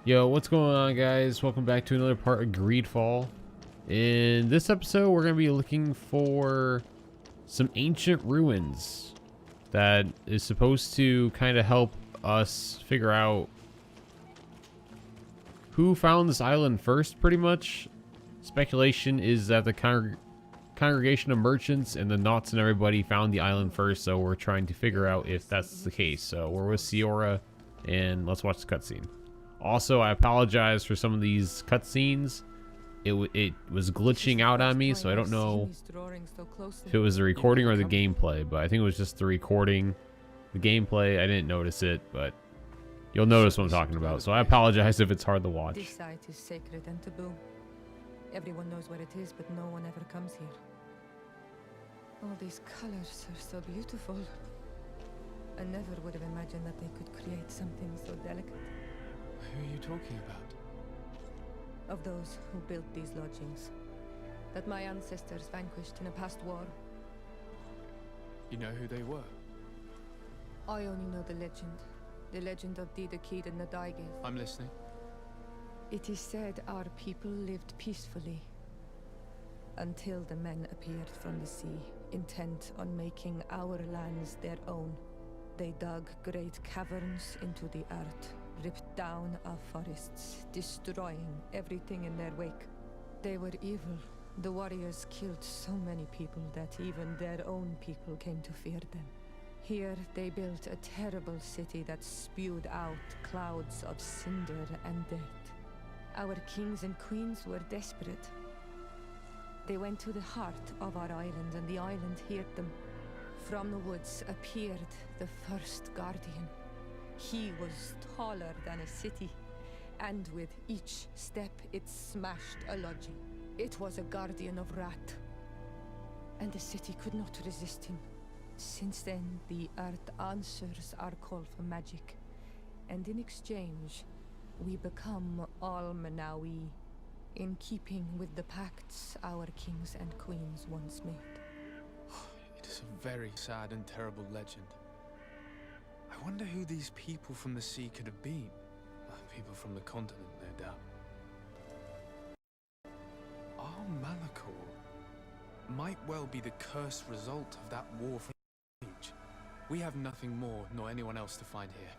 Yo, what's going on, guys? Welcome back to another part of Greedfall. In this episode, we're going to be looking for some ancient ruins that is supposed to kind of help us figure out who found this island first, pretty much. Speculation is that the congregation of merchants and the Nauts and everybody found the island first, so we're trying to figure out if that's the case. So we're with Siora, and let's watch the cutscene. Also, I apologize for some of these cutscenes. It was glitching out on me, so I don't know if it was the recording or the gameplay, but I think it was just the recording. The gameplay, I didn't notice it, but you'll notice what I'm talking about. So I apologize if it's hard to watch. This site is sacred and taboo. Everyone knows where it is, but no one ever comes here. All these colors are so beautiful. I never would have imagined that they could create something so delicate. Who are you talking about? Of those who built these lodgings, that my ancestors vanquished in a past war. You know who they were? I only know the legend of Didakid and Nadaigeth. I'm listening. It is said our people lived peacefully until the men appeared from the sea, intent on making our lands their own. They dug great caverns into the earth, ripped down our forests, destroying everything in their wake. They were evil. The warriors killed so many people that even their own people came to fear them. Here they built a terrible city that spewed out clouds of cinder and death. Our kings and queens were desperate. They went to the heart of our island, and the island heard them. From the woods appeared the first guardian. He was taller than a city, and with each step it smashed a lodging. It was a guardian of Rat, and the city could not resist him. Since then, the earth answers our call for magic, and in exchange, we become Al-Manawi, in keeping with the pacts our kings and queens once made. It is a very sad and terrible legend. I wonder who these people from the sea could have been. People from the continent, no doubt. Al-Malakor might well be the cursed result of that war from the age. We have nothing more nor anyone else to find here.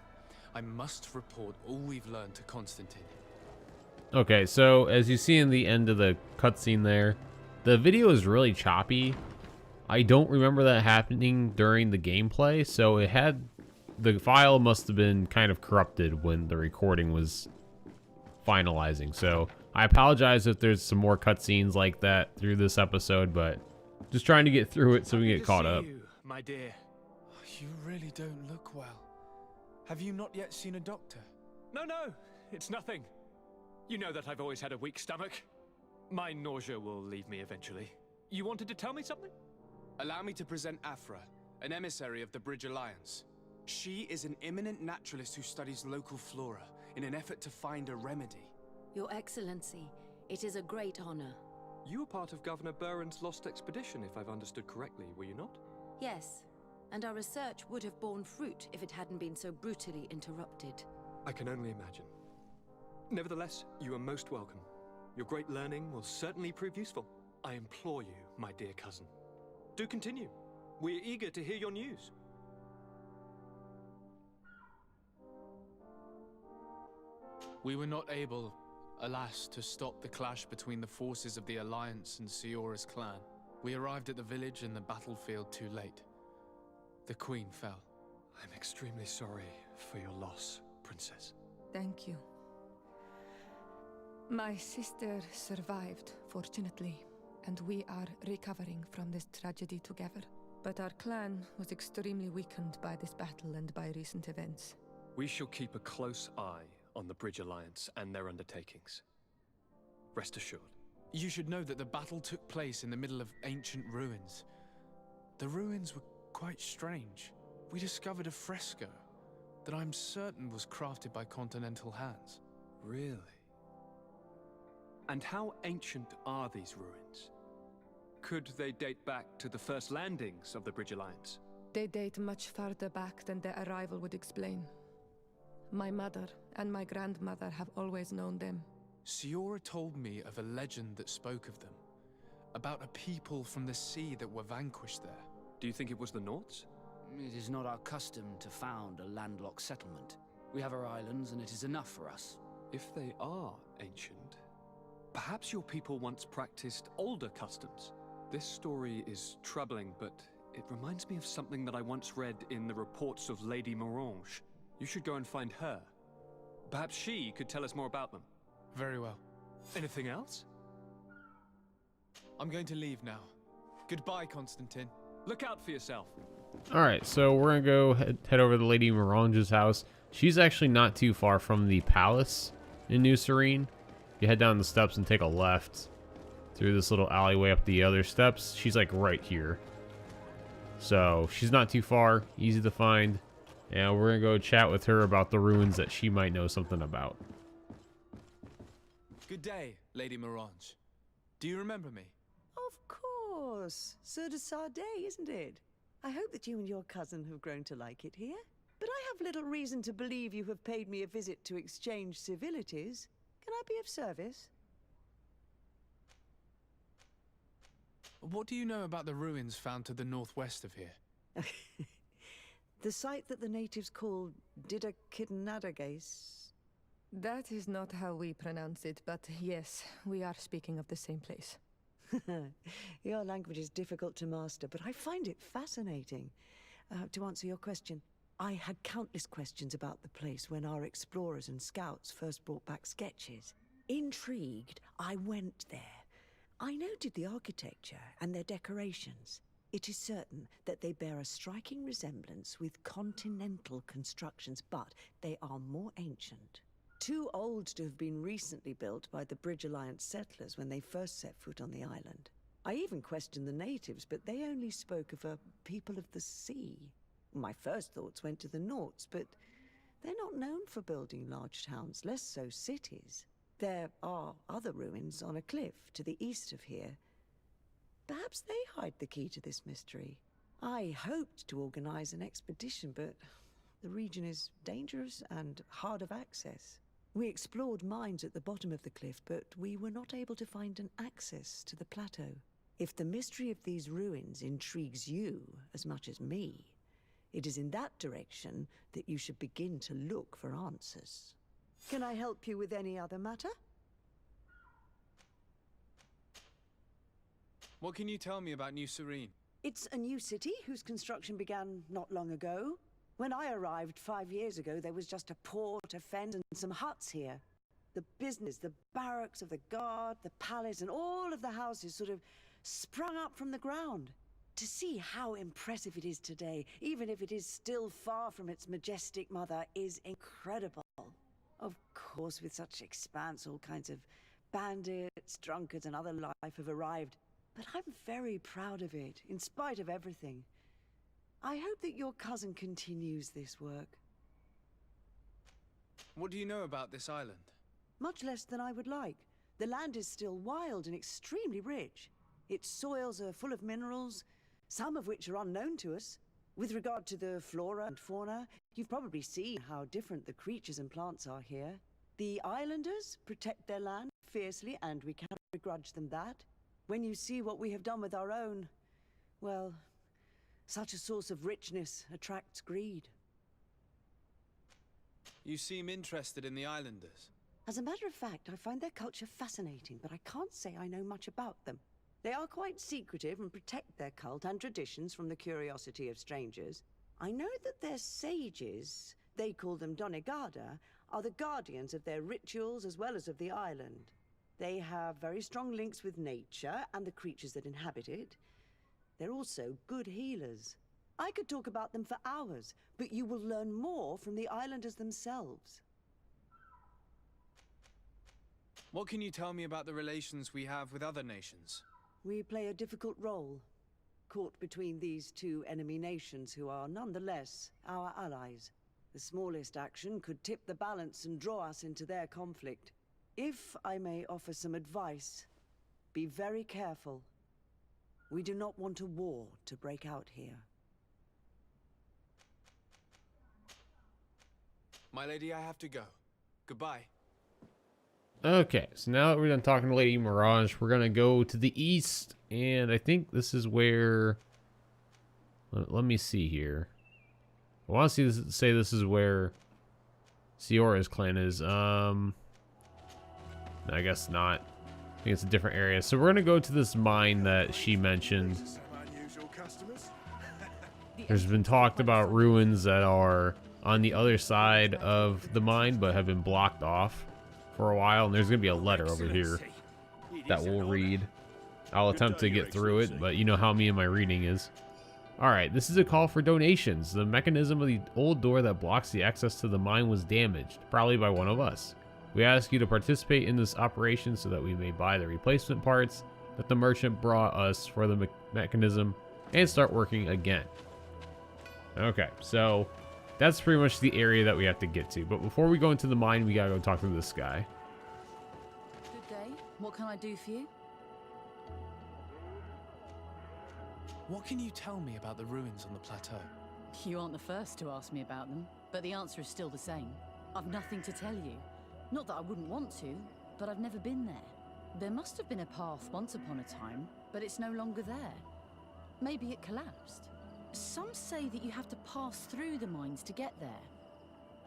I must report all we've learned to Constantine. Okay, so as you see in the end of the cutscene there, the video is really choppy. I don't remember that happening during the gameplay, so the file must have been kind of corrupted when the recording was finalizing. So I apologize if there's some more cutscenes like that through this episode, but just trying to get through it so we can get caught up. You, my dear. You really don't look well. Have you not yet seen a doctor? No, it's nothing. You know that I've always had a weak stomach. My nausea will leave me eventually. You wanted to tell me something? Allow me to present Afra, an emissary of the Bridge Alliance. She is an eminent naturalist who studies local flora in an effort to find a remedy. Your Excellency, it is a great honor. You were part of Governor Buren's lost expedition, if I've understood correctly, were you not? Yes, and our research would have borne fruit if it hadn't been so brutally interrupted. I can only imagine. Nevertheless, you are most welcome. Your great learning will certainly prove useful. I implore you, my dear cousin. Do continue. We're eager to hear your news. We were not able, alas, to stop the clash between the forces of the Alliance and Siora's clan. We arrived at the village and the battlefield too late. The Queen fell. I'm extremely sorry for your loss, Princess. Thank you. My sister survived, fortunately, and we are recovering from this tragedy together. But our clan was extremely weakened by this battle and by recent events. We shall keep a close eye on the Bridge Alliance and their undertakings. Rest assured. You should know that the battle took place in the middle of ancient ruins. The ruins were quite strange. We discovered a fresco that I'm certain was crafted by continental hands. Really? And how ancient are these ruins? Could they date back to the first landings of the Bridge Alliance? They date much farther back than their arrival would explain. My mother and my grandmother have always known them. Siora told me of a legend that spoke of them, about a people from the sea that were vanquished there. Do you think it was the Norts? It is not our custom to found a landlocked settlement. We have our islands, and it is enough for us. If they are ancient, perhaps your people once practiced older customs. This story is troubling, but it reminds me of something that I once read in the reports of Lady Morange. You should go and find her. Perhaps she could tell us more about them. Very well. Anything else? I'm going to leave now. Goodbye, Constantine. Look out for yourself. Alright, so we're gonna go head over to Lady Morange's house. She's actually not too far from the palace in New Serene. You head down the steps and take a left through this little alleyway up the other steps. She's like right here. So she's not too far, easy to find. And we're gonna go chat with her about the ruins that she might know something about. Good day, Lady Morange. Do you remember me? Of course. Sir de Sardet, isn't it? I hope that you and your cousin have grown to like it here. But I have little reason to believe you have paid me a visit to exchange civilities. Can I be of service? What do you know about the ruins found to the northwest of here? The site that the natives call Didakidnadagais. That is not how we pronounce it, but yes, we are speaking of the same place. Your language is difficult to master, but I find it fascinating. To answer your question, I had countless questions about the place when our explorers and scouts first brought back sketches. Intrigued, I went there. I noted the architecture and their decorations. It is certain that they bear a striking resemblance with continental constructions, but they are more ancient. Too old to have been recently built by the Bridge Alliance settlers when they first set foot on the island. I even questioned the natives, but they only spoke of a people of the sea. My first thoughts went to the Norts, but they're not known for building large towns, less so cities. There are other ruins on a cliff to the east of here. Perhaps they hide the key to this mystery. I hoped to organize an expedition, but the region is dangerous and hard of access. We explored mines at the bottom of the cliff, but we were not able to find an access to the plateau. If the mystery of these ruins intrigues you as much as me, it is in that direction that you should begin to look for answers. Can I help you with any other matter? What can you tell me about New Serene? It's a new city whose construction began not long ago. When I arrived 5 years ago, there was just a port, a fence, and some huts here. The business, the barracks of the guard, the palace, and all of the houses sort of sprung up from the ground. To see how impressive it is today, even if it is still far from its majestic mother, is incredible. Of course, with such expanse, all kinds of bandits, drunkards, and other life have arrived. But I'm very proud of it, in spite of everything. I hope that your cousin continues this work. What do you know about this island? Much less than I would like. The land is still wild and extremely rich. Its soils are full of minerals, some of which are unknown to us. With regard to the flora and fauna, you've probably seen how different the creatures and plants are here. The islanders protect their land fiercely, and we cannot begrudge them that. When you see what we have done with our own, well, such a source of richness attracts greed. You seem interested in the islanders. As a matter of fact, I find their culture fascinating, but I can't say I know much about them. They are quite secretive and protect their cult and traditions from the curiosity of strangers. I know that their sages, they call them Donegada, are the guardians of their rituals as well as of the island. They have very strong links with nature and the creatures that inhabit it. They're also good healers. I could talk about them for hours, but you will learn more from the islanders themselves. What can you tell me about the relations we have with other nations? We play a difficult role, caught between these two enemy nations who are nonetheless our allies. The smallest action could tip the balance and draw us into their conflict. If I may offer some advice, be very careful. We do not want a war to break out here. My lady, I have to go. Goodbye. Okay, so now that we're done talking to Lady Mirage, we're gonna go to the east, and I think this is where. Let me see here. I want to say this is where Siora's clan is. No, I guess not. I think it's a different area. So we're gonna go to this mine that she mentioned. There's been talked about ruins that are on the other side of the mine, but have been blocked off for a while. And there's gonna be a letter over here that we'll read. I'll attempt to get through it, but you know how me and my reading is. Alright, this is a call for donations. The mechanism of the old door that blocks the access to the mine was damaged, probably by one of us. We ask you to participate in this operation so that we may buy the replacement parts that the merchant brought us for the mechanism and start working again. Okay, so that's pretty much the area that we have to get to. But before we go into the mine, we gotta go talk to this guy. Good day. What can I do for you? What can you tell me about the ruins on the plateau? You aren't the first to ask me about them, but the answer is still the same. I've nothing to tell you. Not that I wouldn't want to, but I've never been there. There must have been a path once upon a time, but it's no longer there. Maybe it collapsed. Some say that you have to pass through the mines to get there.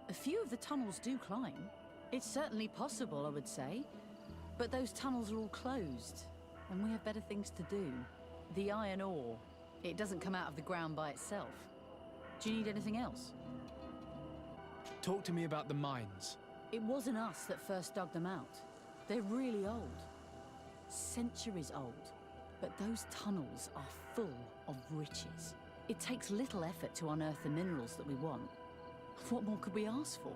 A few of the tunnels do climb. It's certainly possible, I would say. But those tunnels are all closed, and we have better things to do. The iron ore, it doesn't come out of the ground by itself. Do you need anything else? Talk to me about the mines. It wasn't us that first dug them out. They're really old. Centuries old. But those tunnels are full of riches. It takes little effort to unearth the minerals that we want. What more could we ask for?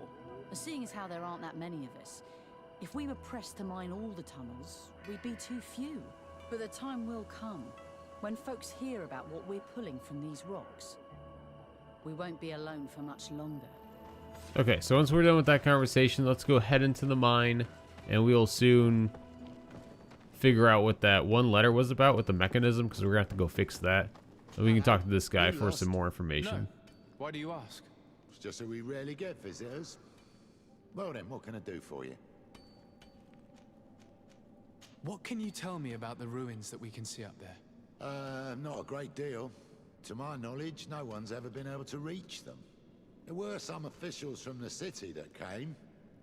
Seeing as how there aren't that many of us, if we were pressed to mine all the tunnels, we'd be too few. But the time will come when folks hear about what we're pulling from these rocks. We won't be alone for much longer. Okay, so once we're done with that conversation, let's go head into the mine, and we'll soon figure out what that one letter was about with the mechanism, because we're gonna have to go fix that. And we can talk to this guy for some more information. No. Why do you ask? It's just that we rarely get visitors. Well then, what can I do for you? What can you tell me about the ruins that we can see up there? Not a great deal. To my knowledge, no one's ever been able to reach them. There were some officials from the city that came,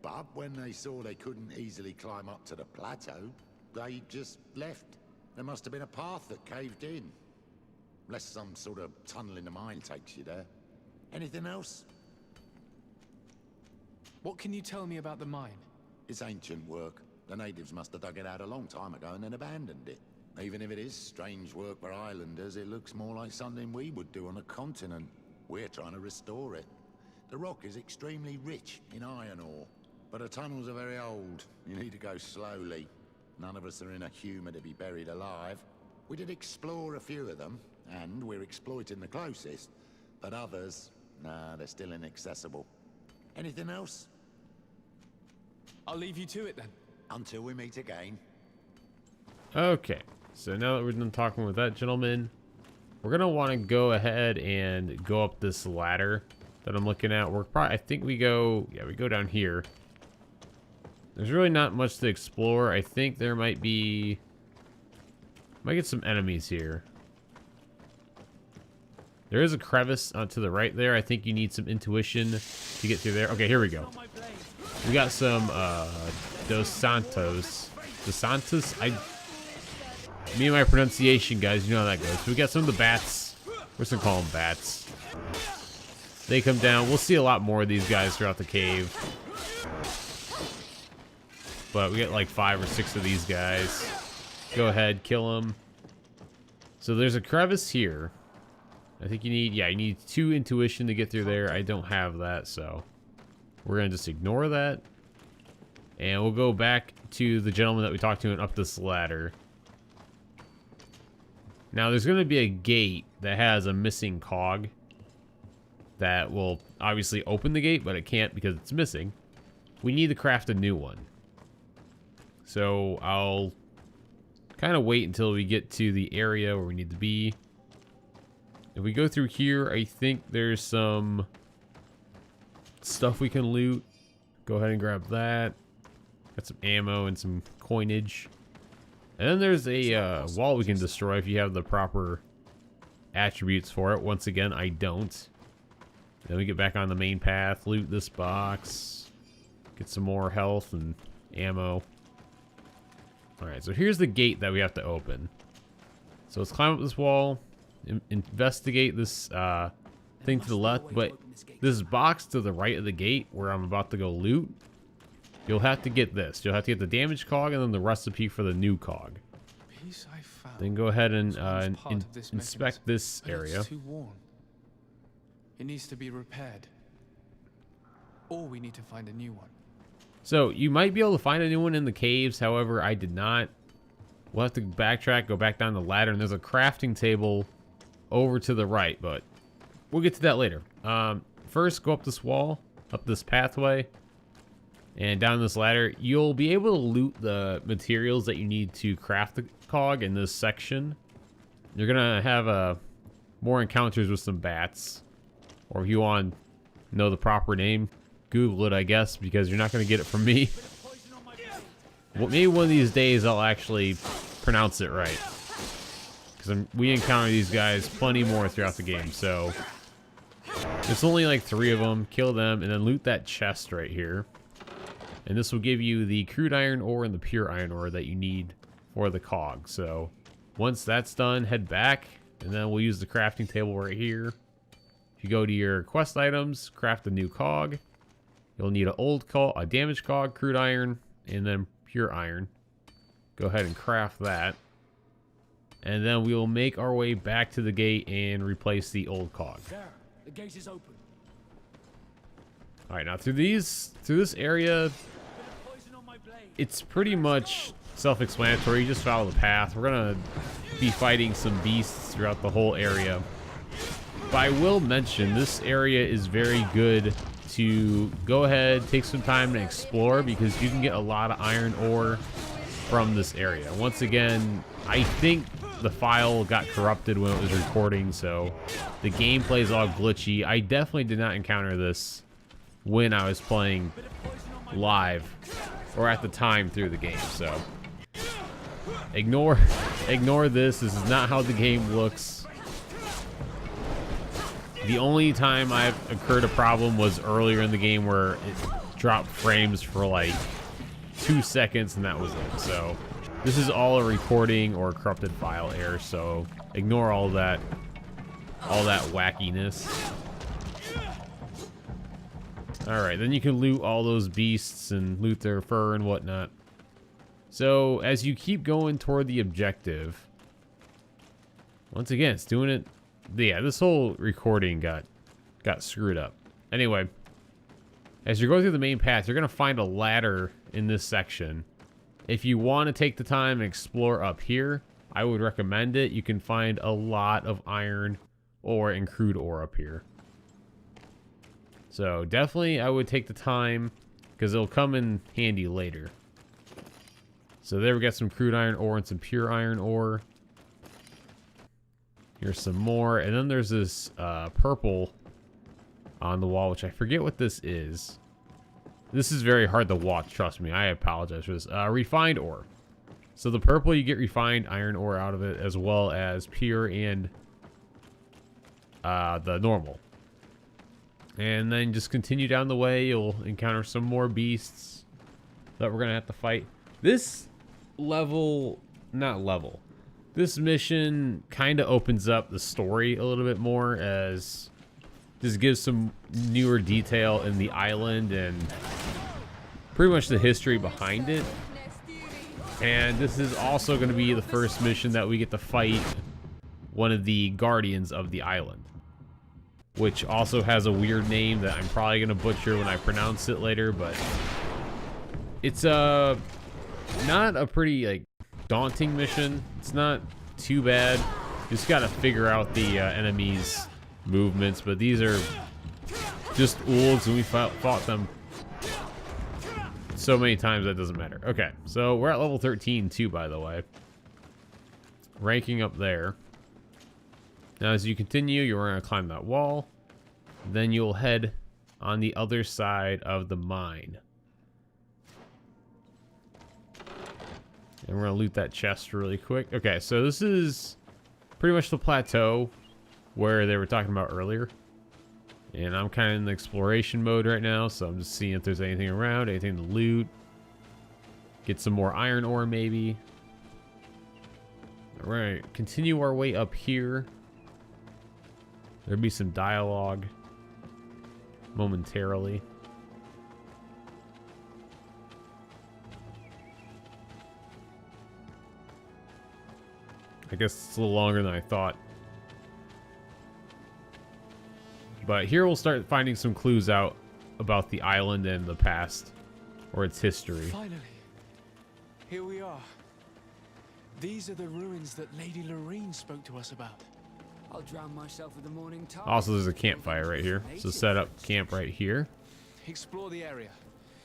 but when they saw they couldn't easily climb up to the plateau, they just left. There must have been a path that caved in. Unless some sort of tunnel in the mine takes you there. Anything else? What can you tell me about the mine? It's ancient work. The natives must have dug it out a long time ago and then abandoned it. Even if it is strange work for islanders, it looks more like something we would do on a continent. We're trying to restore it. The rock is extremely rich in iron ore, but the tunnels are very old. You need to go slowly. None of us are in a humor to be buried alive. We did explore a few of them, and we're exploiting the closest. But others, nah, they're still inaccessible. Anything else? I'll leave you to it then. Until we meet again. Okay, so now that we're done talking with that gentleman, we're gonna want to go ahead and go up this ladder that I'm looking at. We're probably, I think we go down here. There's really not much to explore. I think there might get some enemies here. There is a crevice to the right there. I think you need some intuition to get through there. Okay, here we go. We got some Dos Santos. Me and my pronunciation, guys, you know how that goes. We got some of the bats. We're just gonna call them bats. They come down. We'll see a lot more of these guys throughout the cave. But we get like 5 or 6 of these guys. Go ahead, kill them. So there's a crevice here. I think you need 2 intuition to get through there. I don't have that, so we're gonna just ignore that. And we'll go back to the gentleman that we talked to and up this ladder. Now there's gonna be a gate that has a missing cog that will obviously open the gate, but it can't because it's missing. We need to craft a new one. So I'll kind of wait until we get to the area where we need to be. If we go through here, I think there's some stuff we can loot. Go ahead and grab that. Got some ammo and some coinage. And then there's a wall we can destroy if you have the proper attributes for it. Once again, I don't. Then we get back on the main path, loot this box, get some more health and ammo. Alright, so here's the gate that we have to open. So let's climb up this wall, investigate this thing to the left, but this box to the right of the gate where I'm about to go loot, you'll have to get this. You'll have to get the damaged cog and then the recipe for the new cog. Piece I found Then go ahead and was part of this inspect mechanism, this but area. It's too worn. It needs to be repaired. Or we need to find a new one. So you might be able to find a new one in the caves. However, I did not. We'll have to backtrack, go back down the ladder, and there's a crafting table over to the right, but we'll get to that later. First, go up this wall, up this pathway, and down this ladder. You'll be able to loot the materials that you need to craft the cog in this section. You're gonna have more encounters with some bats, or if you want to know the proper name, Google it, I guess, because you're not gonna get it from me. Well, maybe one of these days I'll actually pronounce it right, because we encounter these guys plenty more throughout the game. So it's only like 3 of them. Kill them and then loot that chest right here, and this will give you the crude iron ore and the pure iron ore that you need for the cog. So once that's done, head back, and then we'll use the crafting table right here. If you go to your quest items, craft a new cog, you'll need a damaged cog, crude iron, and then pure iron. Go ahead and craft that, and then we will make our way back to the gate and replace the old cog. There, the gate is open. All right, now through this area, it's pretty much self-explanatory. You just follow the path. We're gonna be fighting some beasts throughout the whole area, but I will mention this area is very good to go ahead, take some time to explore, because you can get a lot of iron ore from this area. Once again, I think the file got corrupted when it was recording, so the gameplay is all glitchy. I definitely did not encounter this when I was playing live or at the time through the game, so ignore this. This is not how the game looks. The only time I've occurred a problem was earlier in the game where it dropped frames for like 2 seconds, and that was it. So this is all a recording or corrupted file error, so ignore all that wackiness. Alright, then you can loot all those beasts and loot their fur and whatnot. So as you keep going toward the objective, once again, it's doing it. Yeah, this whole recording got screwed up. Anyway, as you're going through the main path, you're going to find a ladder in this section. If you want to take the time and explore up here, I would recommend it. You can find a lot of iron ore and crude ore up here. So definitely I would take the time, because it'll come in handy later. So there we got some crude iron ore and some pure iron ore. Here's some more, and then there's this purple on the wall, which I forget what this is. This is very hard to watch, trust me. I apologize for this. Refined ore. So the purple, you get refined iron ore out of it, as well as pure and the normal. And then just continue down the way. You'll encounter some more beasts that we're going to have to fight. This This mission kind of opens up the story a little bit more, as this gives some newer detail in the island and pretty much the history behind it. And this is also going to be the first mission that we get to fight one of the guardians of the island, which also has a weird name that I'm probably going to butcher when I pronounce it later, but it's not a pretty like daunting mission. It's not too bad. You just got to figure out the enemies' movements, but these are just wolves, and we fought them so many times that doesn't matter. Okay, so we're at level 13 too, by the way. Ranking up there. Now as you continue, you're going to climb that wall. Then you'll head on the other side of the mine. And we're gonna loot that chest really quick. Okay, so this is pretty much the plateau where they were talking about earlier. And I'm kind of in the exploration mode right now, so I'm just seeing if there's anything around, anything to loot. Get some more iron ore, maybe. All right, continue our way up here. There'll be some dialogue momentarily. I guess it's a little longer than I thought. But here we'll start finding some clues out about the island and the past, or its history. Finally, here we are. These are the ruins that Lady Lorene spoke to us about. I'll drown myself with the morning tide. Also, there's a campfire right here, so set up camp right here. Explore the area.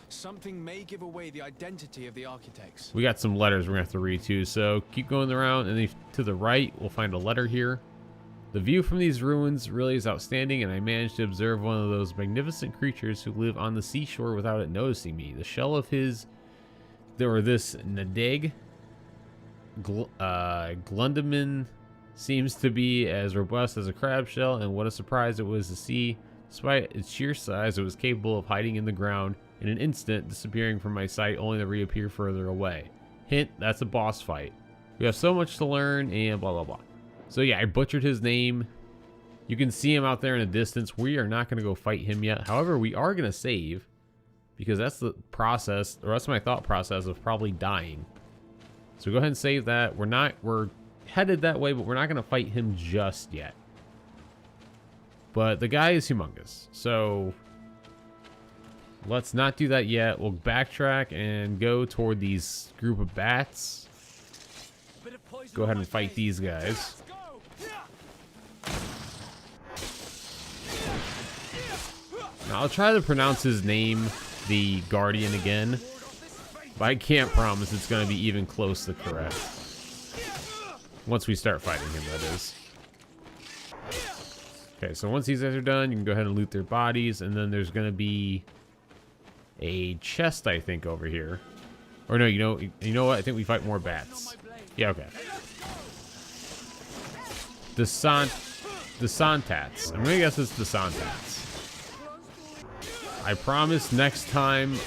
Something may give away the identity of the architects. We got some letters we're gonna have to read too, so keep going around, and then to the right we'll find a letter here. The view from these ruins really is outstanding, and I managed to observe one of those magnificent creatures who live on the seashore without it noticing me. The shell of this Nadeg Glundaman seems to be as robust as a crab shell, and what a surprise it was to see. Despite its sheer size, it was capable of hiding in the ground in an instant, disappearing from my sight only to reappear further away. Hint, that's a boss fight. We have so much to learn, and blah blah blah. So yeah, I butchered his name. You can see him out there in the distance. We are not going to go fight him yet. However, we are going to save, because that's the process, or that's my thought process of probably dying. So go ahead and save that. We're headed that way, but we're not going to fight him just yet. But the guy is humongous, so let's not do that yet. We'll backtrack and go toward these group of bats. Go ahead and fight these guys. Now, I'll try to pronounce his name, the Guardian, again, but I can't promise it's going to be even close to correct. Once we start fighting him, that is. Okay, so once these guys are done, you can go ahead and loot their bodies, and then there's going to be a chest, I think, over here. Or no, you know what? I think we fight more bats. Yeah, okay. The Santats. I'm gonna guess it's the Santats. I promise next time,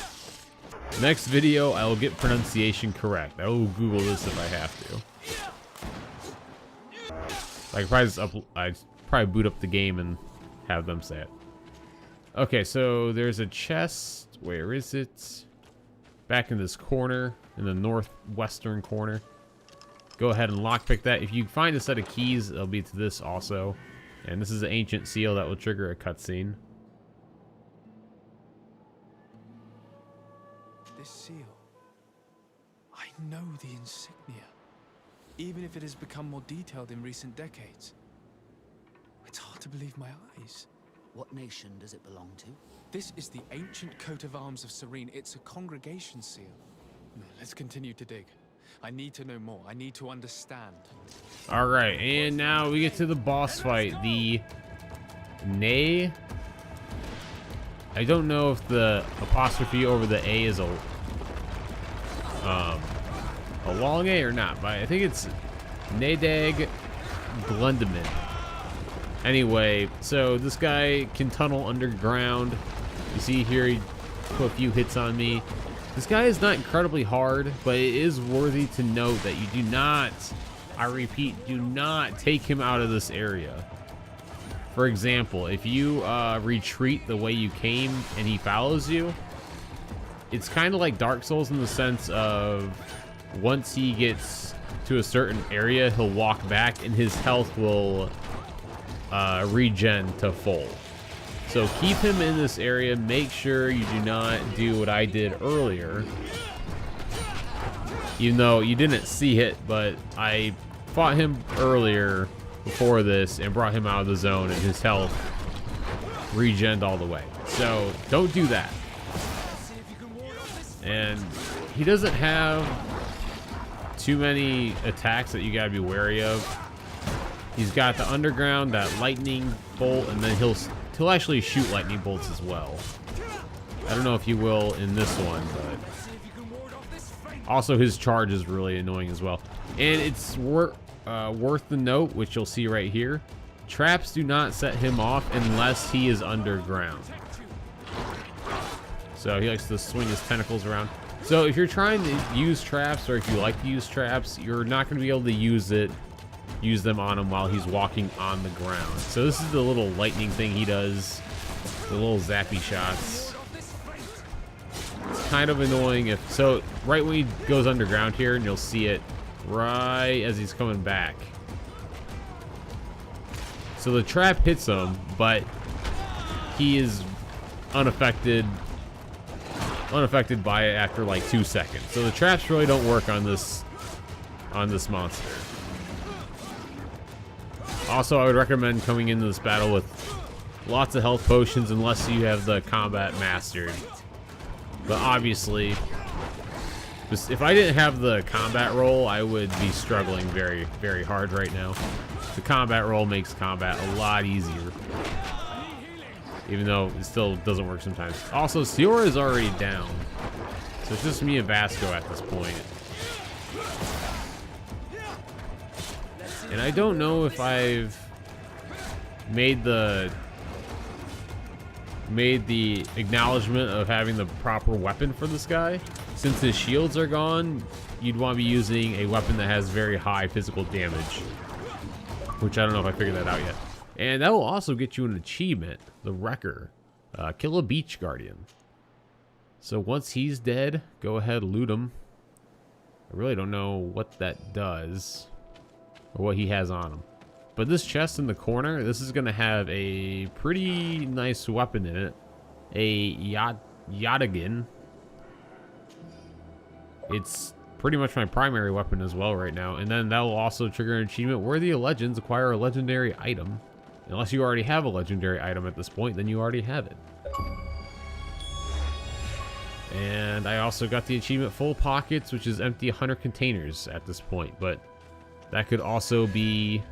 next video, I will get pronunciation correct. I will Google this if I have to. I'd probably boot up the game and have them say it. Okay, so there's a chest. Where is it? Back in this corner, in the northwestern corner. Go ahead and lockpick that. If you find a set of keys, it'll be to this also. And this is an ancient seal that will trigger a cutscene. This seal. I know the insignia. Even if it has become more detailed in recent decades. It's hard to believe my eyes. What nation does it belong to? This is the ancient coat of arms of Serene. It's a congregation seal. Let's continue to dig. I need to know more. I need to understand. All right, and now we get to the boss fight. The Nay. I don't know if the apostrophe over the A is a long A or not, but I think it's Nadeg Glundaman. Anyway, so this guy can tunnel underground. You see here, he put a few hits on me. This guy is not incredibly hard, but it is worthy to note that you do not, I repeat, do not take him out of this area. For example, if you retreat the way you came and he follows you, it's kind of like Dark Souls in the sense of once he gets to a certain area, he'll walk back and his health will regen to full. So keep him in this area. Make sure you do not do what I did earlier. Even though you didn't see it, but I fought him earlier before this and brought him out of the zone and his health regened all the way. So don't do that. And he doesn't have too many attacks that you gotta be wary of. He's got the underground, that lightning bolt, and then he'll he'll actually shoot lightning bolts as well. I don't know if he will in this one, but also his charge is really annoying as well. And it's worth the note, which you'll see right here. Traps do not set him off unless he is underground. So he likes to swing his tentacles around. So if you're trying to use traps, or if you like to use traps, you're not going to be able to use them on him while he's walking on the ground. So this is the little lightning thing he does, the little zappy shots. It's kind of annoying if, so right when he goes underground here, and you'll see it right as he's coming back. So the trap hits him, but he is unaffected by it after like 2 seconds. So the traps really don't work on this monster. Also, I would recommend coming into this battle with lots of health potions unless you have the combat mastered. But obviously, if I didn't have the combat roll, I would be struggling very, very hard right now. The combat roll makes combat a lot easier, even though it still doesn't work sometimes. Also, Siora is already down, so it's just me and Vasco at this point. And I don't know if I've made the acknowledgement of having the proper weapon for this guy. Since his shields are gone, you'd want to be using a weapon that has very high physical damage, which I don't know if I figured that out yet. And that will also get you an achievement, the Wrecker. Kill a Beach Guardian. So once he's dead, go ahead, loot him. I really don't know what that does, or what he has on him. But this chest in the corner, this is going to have a pretty nice weapon in it. A Yataghan. It's pretty much my primary weapon as well right now. And then that will also trigger an achievement. Worthy of Legends, acquire a legendary item. Unless you already have a legendary item at this point, then you already have it. And I also got the achievement Full Pockets, which is empty 100 containers at this point. But that could also be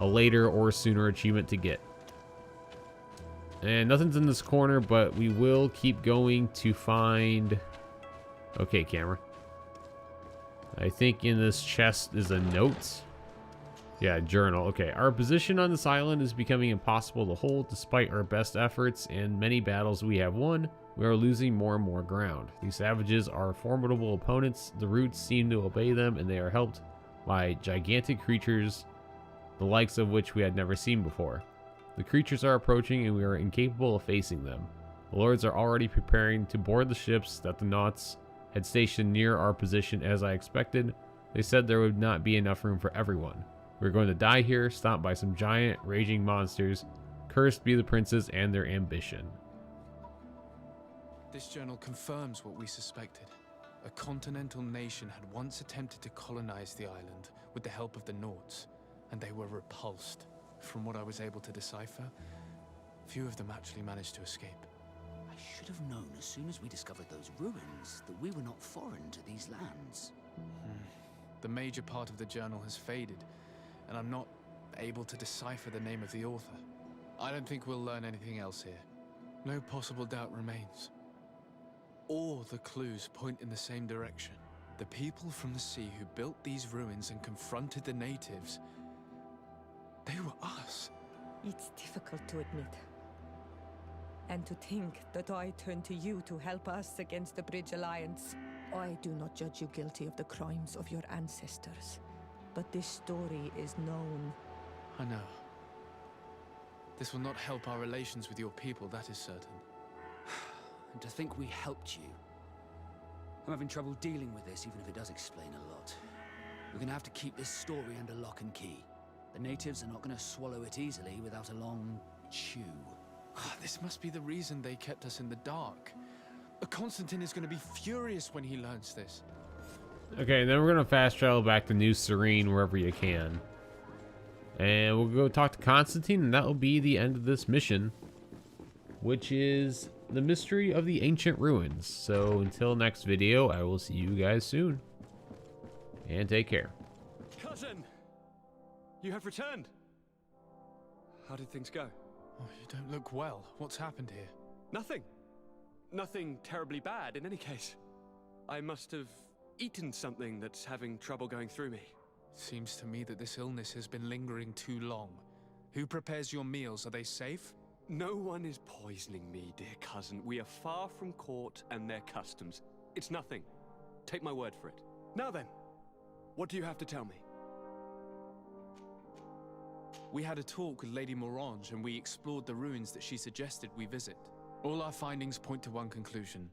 a later or sooner achievement to get. And nothing's in this corner, but we will keep going to find... Okay, camera. I think in this chest is a note. Yeah, journal. Okay, our position on this island is becoming impossible to hold despite our best efforts and many battles we have won. We are losing more and more ground. These savages are formidable opponents. The roots seem to obey them, and they are helped by gigantic creatures, the likes of which we had never seen before. The creatures are approaching, and we are incapable of facing them. The lords are already preparing to board the ships that the Nauts had stationed near our position as I expected. They said there would not be enough room for everyone. We're going to die here, stomped by some giant, raging monsters. Cursed be the princes and their ambition. This journal confirms what we suspected. A continental nation had once attempted to colonize the island with the help of the Nauts, and they were repulsed. From what I was able to decipher, few of them actually managed to escape. I should have known as soon as we discovered those ruins that we were not foreign to these lands. The major part of the journal has faded, and I'm not able to decipher the name of the author. I don't think we'll learn anything else here. No possible doubt remains. All the clues point in the same direction. The people from the sea who built these ruins and confronted the natives, they were us. It's difficult to admit. And to think that I turn to you to help us against the Bridge Alliance. I do not judge you guilty of the crimes of your ancestors. But this story is known. I know. This will not help our relations with your people, that is certain. And to think we helped you. I'm having trouble dealing with this, even if it does explain a lot. We're gonna have to keep this story under lock and key. The natives are not gonna swallow it easily without a long chew. This must be the reason they kept us in the dark. Constantine is going to be furious when he learns this. Okay, then we're going to fast travel back to New Serene wherever you can. And we'll go talk to Constantine, and that will be the end of this mission, which is the mystery of the ancient ruins. So until next video, I will see you guys soon. And take care. Cousin! You have returned! How did things go? Oh, you don't look well. What's happened here? Nothing. Nothing terribly bad in any case. I must have eaten something that's having trouble going through me. Seems to me that this illness has been lingering too long. Who prepares your meals? Are they safe? No one is poisoning me, dear cousin. We are far from court and their customs. It's nothing. Take my word for it. Now then, what do you have to tell me? We had a talk with Lady Morange and we explored the ruins that she suggested we visit. All our findings point to one conclusion.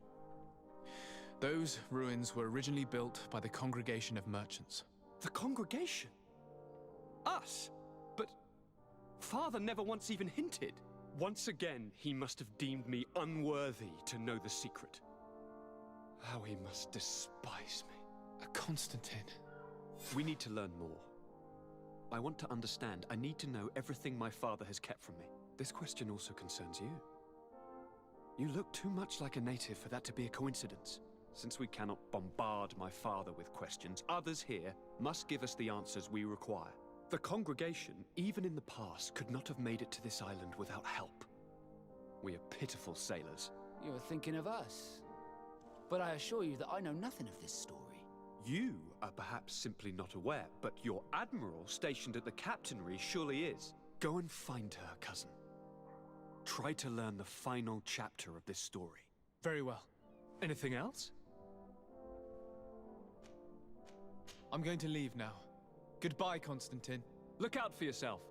Those ruins were originally built by the Congregation of Merchants. The congregation? Us? But Father never once even hinted. Once again, he must have deemed me unworthy to know the secret. How he must despise me. Constantine. We need to learn more. I want to understand. I need to know everything my father has kept from me. This question also concerns you. You look too much like a native for that to be a coincidence. Since we cannot bombard my father with questions, others here must give us the answers we require. The congregation, even in the past, could not have made it to this island without help. We are pitiful sailors. You're thinking of us. But I assure you that I know nothing of this story. You are perhaps simply not aware, but your admiral stationed at the captainry surely is. Go and find her, cousin. Try to learn the final chapter of this story. Very well. Anything else? I'm going to leave now. Goodbye, Constantine. Look out for yourself.